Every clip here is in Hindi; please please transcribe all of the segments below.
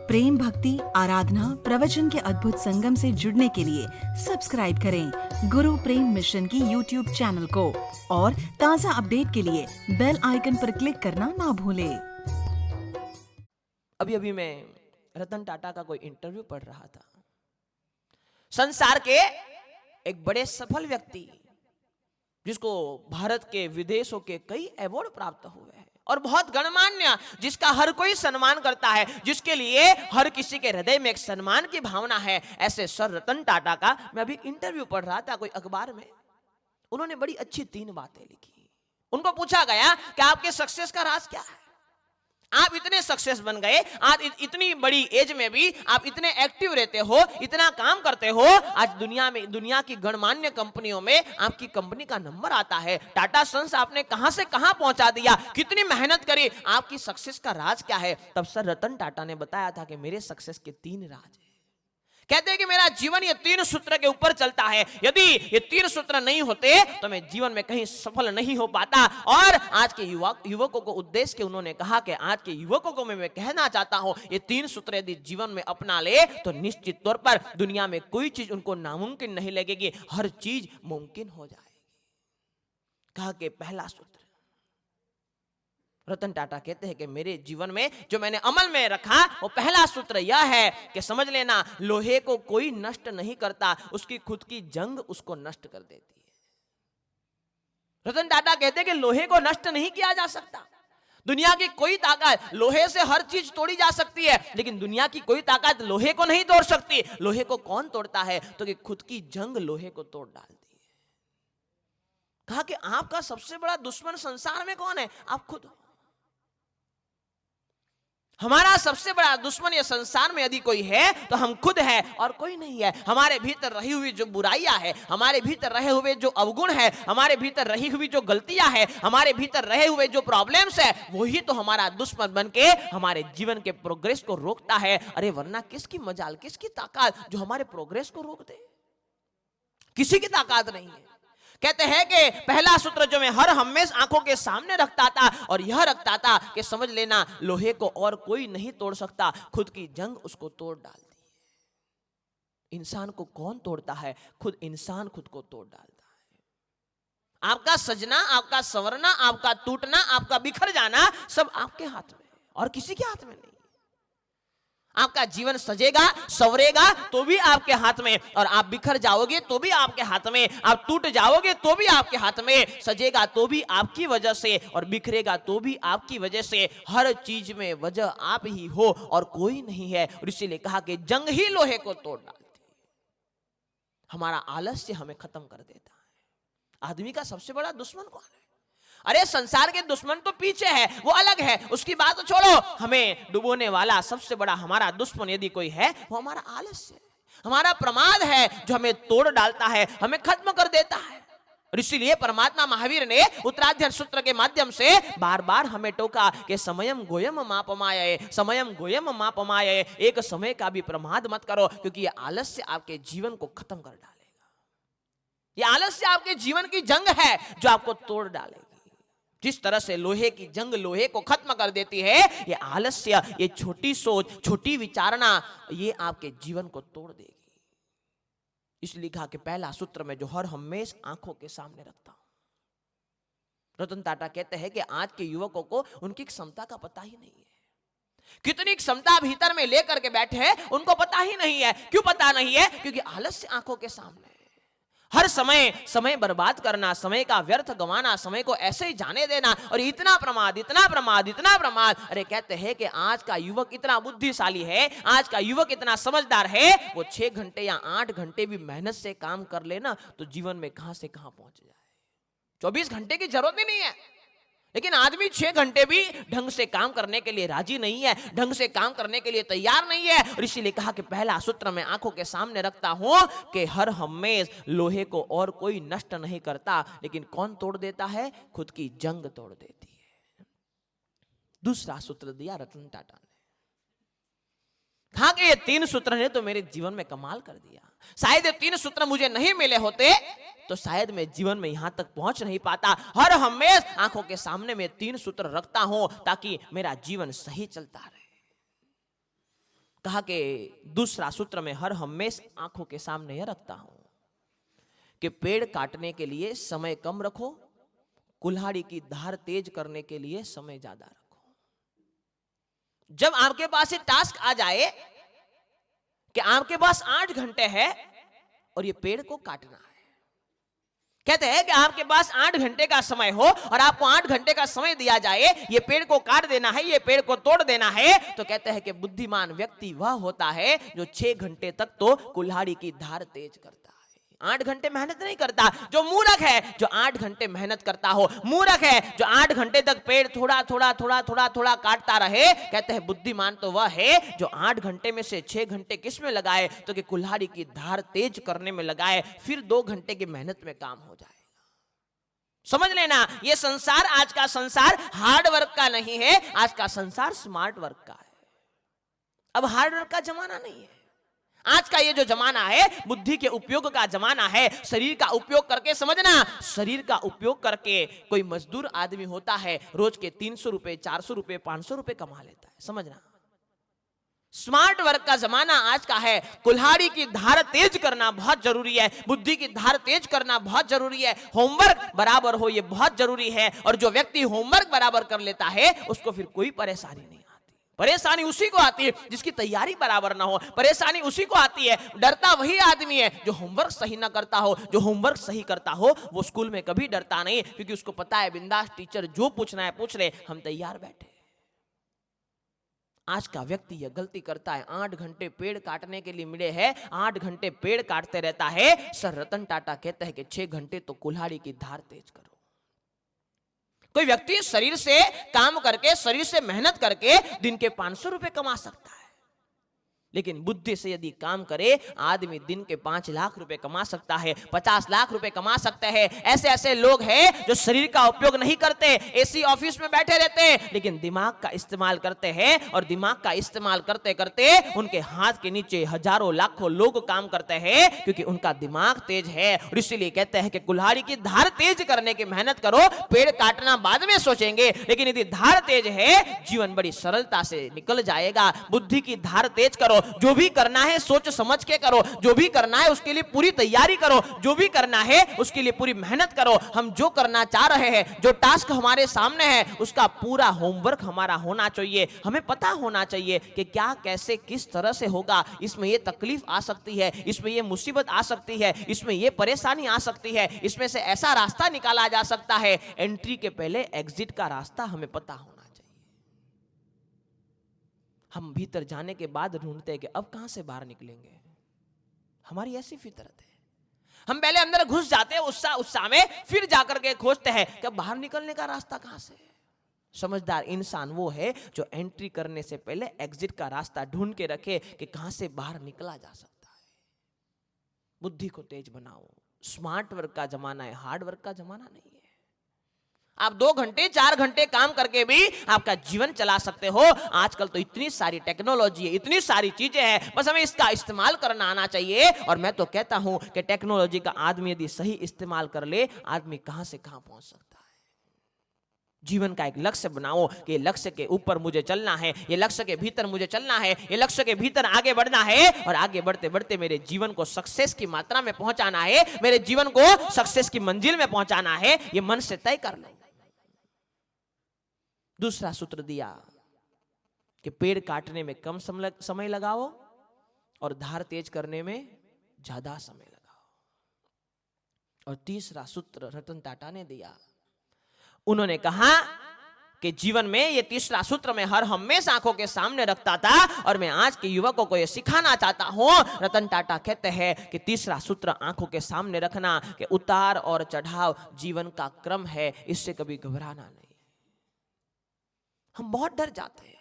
प्रेम, भक्ति, आराधना, प्रवचन के अद्भुत संगम से जुड़ने के लिए सब्सक्राइब करें गुरु प्रेम मिशन की यूट्यूब चैनल को और ताज़ा अपडेट के लिए बेल आइकन पर क्लिक करना ना भूलें। अभी अभी मैं रतन टाटा का कोई इंटरव्यू पढ़ रहा था। संसार के एक बड़े सफल व्यक्ति जिसको भारत के विदेशों के कई अवार्ड प्राप्त हुए हैं और बहुत गणमान्य, जिसका हर कोई सम्मान करता है, जिसके लिए हर किसी के हृदय में एक सम्मान की भावना है, ऐसे सर रतन टाटा का मैं अभी इंटरव्यू पढ़ रहा था कोई अखबार में। उन्होंने बड़ी अच्छी 3 बातें लिखी। उनको पूछा गया कि आपके सक्सेस का राज क्या है? आप इतने सक्सेस बन गए, आज इतनी बड़ी एज में भी आप इतने एक्टिव रहते हो, इतना काम करते हो, आज दुनिया की गणमान्य कंपनियों में आपकी कंपनी का नंबर आता है। टाटा सन्स आपने कहां से कहां पहुंचा दिया, कितनी मेहनत करी, आपकी सक्सेस का राज क्या है? तब सर रतन टाटा ने बताया था कि मेरे सक्सेस के 3 राज है। कहते हैं कि मेरा जीवन ये 3 सूत्र के ऊपर चलता है। यदि ये 3 सूत्र नहीं होते तो मैं जीवन में कहीं सफल नहीं हो पाता। और आज के युवकों को उद्देश्य के उन्होंने कहा कि आज के युवकों को मैं कहना चाहता हूं, ये 3 सूत्र यदि जीवन में अपना ले तो निश्चित तौर पर दुनिया में कोई चीज उनको नामुमकिन नहीं लगेगी, हर चीज मुमकिन हो जाएगी। कहा कि पहला सूत्र, रतन टाटा कहते हैं कि मेरे जीवन में जो मैंने अमल में रखा वो पहला सूत्र यह है कि समझ लेना, लोहे को कोई नष्ट नहीं करता, उसकी खुद की जंग उसको नष्ट कर देती है। रतन टाटा कहते हैं कि लोहे को नष्ट नहीं किया जा सकता। दुनिया की कोई ताकत, लोहे से हर चीज तोड़ी जा सकती है, लेकिन दुनिया की कोई ताकत लोहे को नहीं तोड़ सकती। लोहे को कौन तोड़ता है? तो कि खुद की जंग लोहे को तोड़ डालती है। कहा कि आपका सबसे बड़ा दुश्मन संसार में कौन है? आप खुद हो। हमारा सबसे बड़ा दुश्मन ये संसार में यदि कोई है तो हम खुद हैं और कोई नहीं है। हमारे भीतर रही हुई जो बुराइयां है, हमारे भीतर रहे हुए जो अवगुण है, हमारे भीतर रही हुई जो गलतियां है, हमारे भीतर रहे हुए जो प्रॉब्लम्स है, वही तो हमारा दुश्मन बनके हमारे जीवन के प्रोग्रेस को रोकता है। अरे वरना किसकी मजाल, किसकी ताकत जो हमारे प्रोग्रेस को रोक दे? किसी की ताकत नहीं है। कहते हैं कि पहला सूत्र जो मैं हर हमेशा आंखों के सामने रखता था और यह रखता था कि समझ लेना, लोहे को और कोई नहीं तोड़ सकता, खुद की जंग उसको तोड़ डालती है। इंसान को कौन तोड़ता है? खुद इंसान खुद को तोड़ डालता है। आपका सजना, आपका संवरना, आपका टूटना, आपका बिखर जाना सब आपके हाथ में और किसी के हाथ में नहीं। आपका जीवन सजेगा, संवरेगा तो भी आपके हाथ में, और आप बिखर जाओगे तो भी आपके हाथ में, आप टूट जाओगे तो भी आपके हाथ में, सजेगा तो भी आपकी वजह से और बिखरेगा तो भी आपकी वजह से। हर चीज में वजह आप ही हो और कोई नहीं है। और इसीलिए कहा कि जंग ही लोहे को तोड़ डालती है। हमारा आलस्य हमें खत्म कर देता है। आदमी का सबसे बड़ा दुश्मन कौन है? अरे संसार के दुश्मन तो पीछे है, वो अलग है, उसकी बात छोड़ो। हमें डुबोने वाला सबसे बड़ा हमारा दुश्मन यदि कोई है, वो हमारा आलस्य है, हमारा प्रमाद है, जो हमें तोड़ डालता है, हमें खत्म कर देता है। और इसीलिए परमात्मा महावीर ने उत्तराध्ययन सूत्र के माध्यम से बार बार हमें टोका कि समयम गोयम मापमाये, समयम गोयम मापमाये। एक समय का भी प्रमाद मत करो, क्योंकि ये आलस्य आपके जीवन को खत्म कर डालेगा। ये आलस्य आपके जीवन की जंग है जो आपको तोड़ डालेगी। जिस तरह से लोहे की जंग लोहे को खत्म कर देती है, ये आलस्य, ये छोटी सोच, छोटी विचारना, ये आपके जीवन को तोड़ देगी। इसलिए कहा कि पहला सूत्र में जो हर हमेशा आंखों के सामने रखता हूं। रतन टाटा कहते हैं कि आज के युवकों को उनकी क्षमता का पता ही नहीं है। कितनी क्षमता भीतर में लेकर के बैठे हैं उनको पता ही नहीं है। क्यों पता नहीं है? क्योंकि आलस्य आंखों के सामने है। हर समय बर्बाद करना, समय का व्यर्थ गंवाना, समय को ऐसे ही जाने देना, और इतना प्रमाद, इतना प्रमाद, इतना प्रमाद। अरे कहते हैं कि आज का युवक इतना बुद्धिशाली है, आज का युवक इतना समझदार है, वो 6 घंटे या 8 घंटे भी मेहनत से काम कर लेना तो जीवन में कहां से कहां पहुंच जाए। 24 घंटे की जरूरत ही नहीं है, लेकिन आदमी 6 घंटे भी ढंग से काम करने के लिए राजी नहीं है, ढंग से काम करने के लिए तैयार नहीं है। और इसीलिए कहा कि पहला सूत्र मैं आंखों के सामने रखता हूं कि हर हमेशा लोहे को और कोई नष्ट नहीं करता, लेकिन कौन तोड़ देता है? खुद की जंग तोड़ देती है। दूसरा सूत्र दिया रतन टाटा ने। कहा कि ये 3 सूत्र ने तो मेरे जीवन में कमाल कर दिया। शायद ये 3 सूत्र मुझे नहीं मिले होते तो शायद मैं जीवन में यहां तक पहुंच नहीं पाता। हर हमेशा आंखों के सामने मैं 3 सूत्र रखता हूं ताकि मेरा जीवन सही चलता रहे। कहा कि दूसरा सूत्र में हर हमेशा आंखों के सामने यह रखता हूं कि पेड़ काटने के लिए समय कम रखो, कुल्हाड़ी की धार तेज करने के लिए समय ज्यादा रखो। जब आपके पास ये टास्क आ जाए कि आपके पास 8 घंटे है और ये पेड़ को काटना है, कहते हैं कि आपके पास 8 घंटे का समय हो और आपको 8 घंटे का समय दिया जाए, ये पेड़ को काट देना है, ये पेड़ को तोड़ देना है, तो कहते हैं कि बुद्धिमान व्यक्ति वह होता है जो 6 घंटे तक तो कुल्हाड़ी की धार तेज करता है, 8 घंटे मेहनत नहीं करता। जो मूर्ख है जो 8 घंटे मेहनत करता हो, मूर्ख है जो 8 घंटे तक पेड़ थोड़ा थोड़ा थोड़ा थोड़ा थोड़ा काटता रहे। कहते हैं बुद्धिमान तो वह है जो 8 घंटे में से 6 घंटे किस में लगाए, तो कि कुल्हाड़ी की धार तेज करने में लगाए, फिर 2 घंटे की मेहनत में काम हो जाएगा। समझ लेना, ये संसार, आज का संसार हार्ड वर्क का नहीं है, आज का संसार स्मार्ट वर्क का है। अब हार्ड वर्क का जमाना नहीं है, आज का ये जो जमाना है बुद्धि के उपयोग का जमाना है। शरीर का उपयोग करके, समझना, शरीर का उपयोग करके कोई मजदूर आदमी होता है, रोज के 300 रुपए, 400 रुपए, 500 रुपए कमा लेता है, समझना। स्मार्ट वर्क का जमाना आज का है। कुल्हाड़ी की धार तेज करना बहुत जरूरी है, बुद्धि की धार तेज करना बहुत जरूरी है, होमवर्क बराबर हो ये बहुत जरूरी है। और जो व्यक्ति होमवर्क बराबर कर लेता है उसको फिर कोई परेशानी नहीं आती। परेशानी उसी को आती है जिसकी तैयारी बराबर ना हो, परेशानी उसी को आती है। डरता वही आदमी है जो होमवर्क सही ना करता हो। जो होमवर्क सही करता हो वो स्कूल में कभी डरता नहीं, क्योंकि उसको पता है बिंदास टीचर जो पूछना है पूछ ले, हम तैयार बैठे। आज का व्यक्ति यह गलती करता है, 8 घंटे पेड़ काटने के लिए मिले हैं, 8 घंटे पेड़ काटते रहता है। सर रतन टाटा कहते हैं कि 6 घंटे तो कुल्हाड़ी की धार तेज करो। कोई व्यक्ति शरीर से काम करके, शरीर से मेहनत करके दिन के 500 रुपए कमा सकता है, लेकिन बुद्धि से यदि काम करे आदमी दिन के 5 लाख रुपए कमा सकता है, 50 लाख रुपए कमा सकते हैं। ऐसे ऐसे लोग हैं जो शरीर का उपयोग नहीं करते, एसी ऑफिस में बैठे रहते हैं, लेकिन दिमाग का इस्तेमाल करते हैं, और दिमाग का इस्तेमाल करते करते उनके हाथ के नीचे हजारों लाखों लोग काम करते हैं, क्योंकि उनका दिमाग तेज है। और इसीलिए कहते हैं कि कुल्हाड़ी की धार तेज करने की मेहनत करो, पेड़ काटना बाद में सोचेंगे, लेकिन यदि धार तेज है जीवन बड़ी सरलता से निकल जाएगा। बुद्धि की धार तेज करो, जो भी करना है सोच समझ के करो, जो भी करना है उसके लिए पूरी तैयारी करो, जो भी करना है उसके लिए पूरी मेहनत करो। हम जो करना चाह रहे हैं, जो टास्क हमारे सामने है, उसका पूरा होमवर्क हमारा होना चाहिए। हमें पता होना चाहिए कि क्या, कैसे, किस तरह से होगा। इसमें ये तकलीफ आ सकती है, इसमें ये मुसीबत आ सकती है, इसमें ये परेशानी आ सकती है, इसमें से ऐसा रास्ता निकाला जा सकता है। एंट्री के पहले एग्जिट का रास्ता हमें पता होना। हम भीतर जाने के बाद ढूंढते हैं कि अब कहां से बाहर निकलेंगे। हमारी ऐसी फितरत है, हम पहले अंदर घुस जाते हैं उत्साह में, फिर जाकर के खोजते हैं कि बाहर निकलने का रास्ता कहां से। समझदार इंसान वो है जो एंट्री करने से पहले एग्जिट का रास्ता ढूंढ के रखे कि कहां से बाहर निकला जा सकता है। बुद्धि को तेज बनाओ। स्मार्ट वर्क का जमाना है, हार्ड वर्क का जमाना नहीं है। आप 2 घंटे 4 घंटे काम करके भी आपका जीवन चला सकते हो। आजकल तो इतनी सारी टेक्नोलॉजी है, इतनी सारी चीजें हैं, बस हमें इसका इस्तेमाल करना आना चाहिए। और मैं तो कहता हूं कि टेक्नोलॉजी का आदमी यदि सही इस्तेमाल कर ले, आदमी कहां से कहां पहुंच सकता है। जीवन का एक लक्ष्य बनाओ कि ये लक्ष्य के ऊपर मुझे चलना है, ये लक्ष्य के भीतर मुझे चलना है, ये लक्ष्य के भीतर आगे बढ़ना है, और आगे बढ़ते बढ़ते मेरे जीवन को सक्सेस की मात्रा में पहुंचाना है, मेरे जीवन को सक्सेस की मंजिल में पहुंचाना है। ये मन से तय कर लो। दूसरा सूत्र दिया कि पेड़ काटने में कम समय लगाओ और धार तेज करने में ज्यादा समय लगाओ। और तीसरा सूत्र रतन टाटा ने दिया। उन्होंने कहा कि जीवन में ये तीसरा सूत्र मैं हर हमेशा आंखों के सामने रखता था, और मैं आज के युवकों को ये सिखाना चाहता हूं। रतन टाटा कहते हैं कि तीसरा सूत्र आंखों के सामने रखना कि उतार और चढ़ाव जीवन का क्रम है, इससे कभी घबराना नहीं। हम बहुत डर जाते हैं।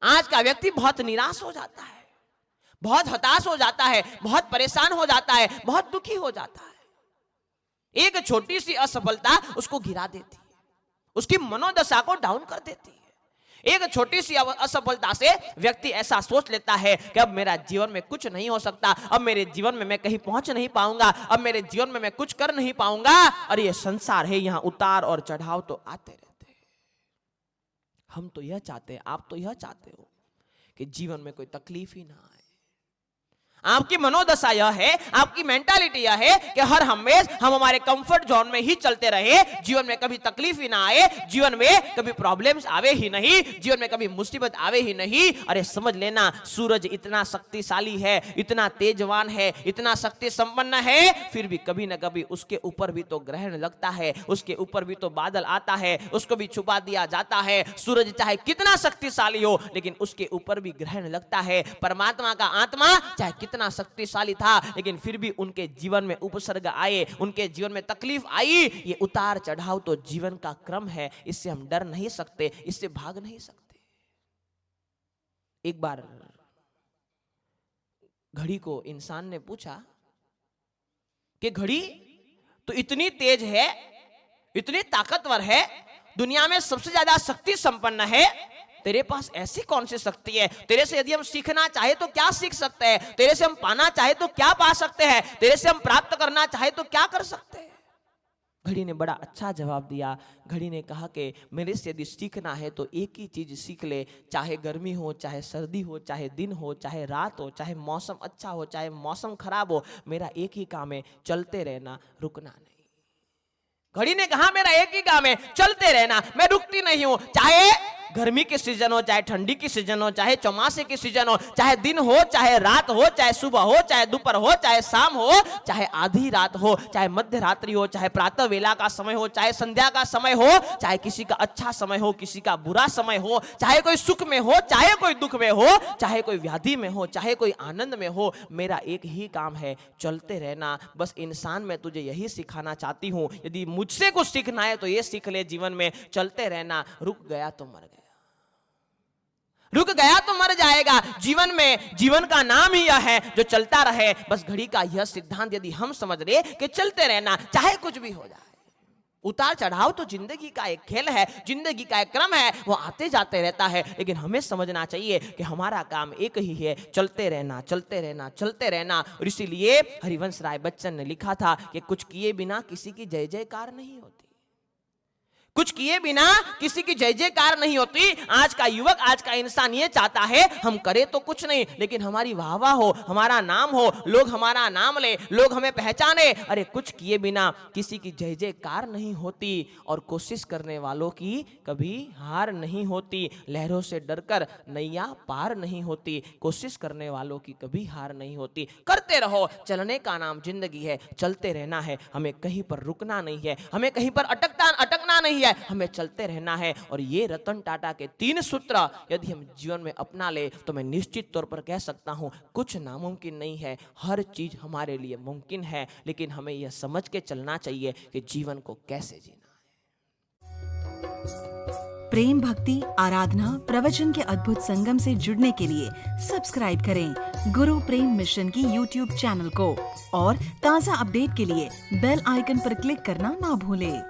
आज का व्यक्ति बहुत निराश हो जाता है, बहुत हताश हो जाता है, बहुत परेशान हो जाता है, बहुत दुखी हो जाता है। एक छोटी सी असफलता उसको गिरा देती है, उसकी मनोदशा को डाउन कर देती है। एक छोटी सी असफलता से व्यक्ति ऐसा सोच लेता है कि अब मेरा जीवन में कुछ नहीं हो सकता, अब मेरे जीवन में मैं कहीं पहुंच नहीं पाऊंगा, अब मेरे जीवन में मैं कुछ कर नहीं पाऊंगा। और ये संसार है, यहां उतार और चढ़ाव तो आते रहते हैं। हम तो यह चाहते हैं, आप तो यह चाहते हो कि कि जीवन में कोई तकलीफ ही ना आए। आपकी मनोदशा यह है, आपकी मेंटालिटी यह है कि हर हमेशा हम हमारे कंफर्ट जोन में ही चलते रहे, जीवन में कभी तकलीफ ही ना आए, जीवन में कभी प्रॉब्लम्स आवे ही नहीं, जीवन में कभी मुसीबत आवे ही नहीं। अरे समझ लेना, सूरज इतना शक्तिशाली है, इतना तेजवान है, इतना शक्ति संपन्न है, फिर भी कभी ना कभी उसके ऊपर भी तो ग्रहण लगता है, उसके ऊपर भी तो बादल आता है, उसको भी छुपा दिया जाता है। सूरज चाहे कितना शक्तिशाली हो, लेकिन उसके ऊपर भी ग्रहण लगता है। परमात्मा का आत्मा चाहे कितना शक्तिशाली था, लेकिन फिर भी उनके जीवन में उपसर्ग आए, उनके जीवन में तकलीफ आई। ये उतार चढ़ाव तो जीवन का क्रम है, इससे हम डर नहीं सकते, इससे भाग नहीं सकते। एक बार घड़ी को इंसान ने पूछा कि घड़ी तो इतनी तेज है, इतनी ताकतवर है, दुनिया में सबसे ज्यादा शक्ति संपन्न है, तेरे पास ऐसी कौन सी शक्ति है? तेरे से यदि हम सीखना चाहे तो क्या सीख सकते हैं? तेरे से हम पाना चाहे तो क्या पा सकते हैं? तेरे से हम प्राप्त करना चाहे तो क्या कर सकते हैं? घड़ी ने बड़ा अच्छा जवाब दिया। घड़ी ने कहा कि मेरे से यदि सीखना है तो एक ही चीज सीख ले, चाहे गर्मी हो, चाहे सर्दी हो, चाहे दिन हो, चाहे रात हो, चाहे मौसम अच्छा हो, चाहे मौसम खराब हो, मेरा एक ही काम है, चलते रहना, रुकना नहीं। घड़ी ने कहा मेरा एक ही काम है, चलते रहना, मैं रुकती नहीं हूं। चाहे गर्मी की सीजन हो, चाहे ठंडी की सीजन हो, चाहे चौमासे की सीजन हो, चाहे दिन हो, चाहे रात हो, चाहे सुबह हो, चाहे दोपहर हो, चाहे शाम हो, चाहे आधी रात हो, चाहे मध्य रात्रि हो, चाहे प्रातः वेला का समय हो, चाहे संध्या का समय हो, चाहे किसी का अच्छा समय हो, किसी का बुरा समय हो, चाहे कोई सुख में हो, चाहे कोई दुख में हो, चाहे कोई व्याधि में हो, चाहे कोई आनंद में हो, मेरा एक ही काम है, चलते रहना। बस इंसान मैं तुझे यही सिखाना चाहती हूं, यदि मुझसे कुछ सीखना है तो ये सीख ले जीवन में, चलते रहना। रुक गया तो मर गया, रुक गया तो मर जाएगा। जीवन में जीवन का नाम ही यह है जो चलता रहे। बस घड़ी का यह सिद्धांत यदि हम समझ ले कि चलते रहना, चाहे कुछ भी हो जाए। उतार चढ़ाव तो जिंदगी का एक खेल है, जिंदगी का एक क्रम है, वो आते जाते रहता है, लेकिन हमें समझना चाहिए कि हमारा काम एक ही है, चलते रहना, चलते रहना, चलते रहना। और इसीलिए हरिवंश राय बच्चन ने लिखा था कि कुछ किए बिना किसी की जय जयकार नहीं होती, कुछ किए बिना किसी की जय जयकार नहीं होती। आज का युवक, आज का इंसान ये चाहता है हम करें तो कुछ नहीं, लेकिन हमारी वाहवाह हो, हमारा नाम हो, लोग हमारा नाम ले, लोग हमें पहचाने। अरे कुछ किए बिना किसी की जय जयकार नहीं होती, और कोशिश करने वालों की कभी हार नहीं होती। लहरों से डरकर नैया पार नहीं होती, कोशिश करने वालों की कभी हार नहीं होती। करते रहो, चलने का नाम जिंदगी है, चलते रहना है, हमें कहीं पर रुकना नहीं है, हमें कहीं पर अटकना नहीं है, हमें चलते रहना है। और ये रतन टाटा के 3 सूत्र यदि हम जीवन में अपना ले तो मैं निश्चित तौर पर कह सकता हूं कुछ नामुमकिन नहीं है, हर चीज हमारे लिए मुमकिन है। लेकिन हमें यह समझ के चलना चाहिए कि जीवन को कैसे जीना है। प्रेम, भक्ति, आराधना, प्रवचन के अद्भुत संगम से जुड़ने के लिए सब्सक्राइब करें गुरु प्रेम मिशन की YouTube चैनल को, और ताज़ा अपडेट के लिए बेल आइकन पर क्लिक करना ना भूलें।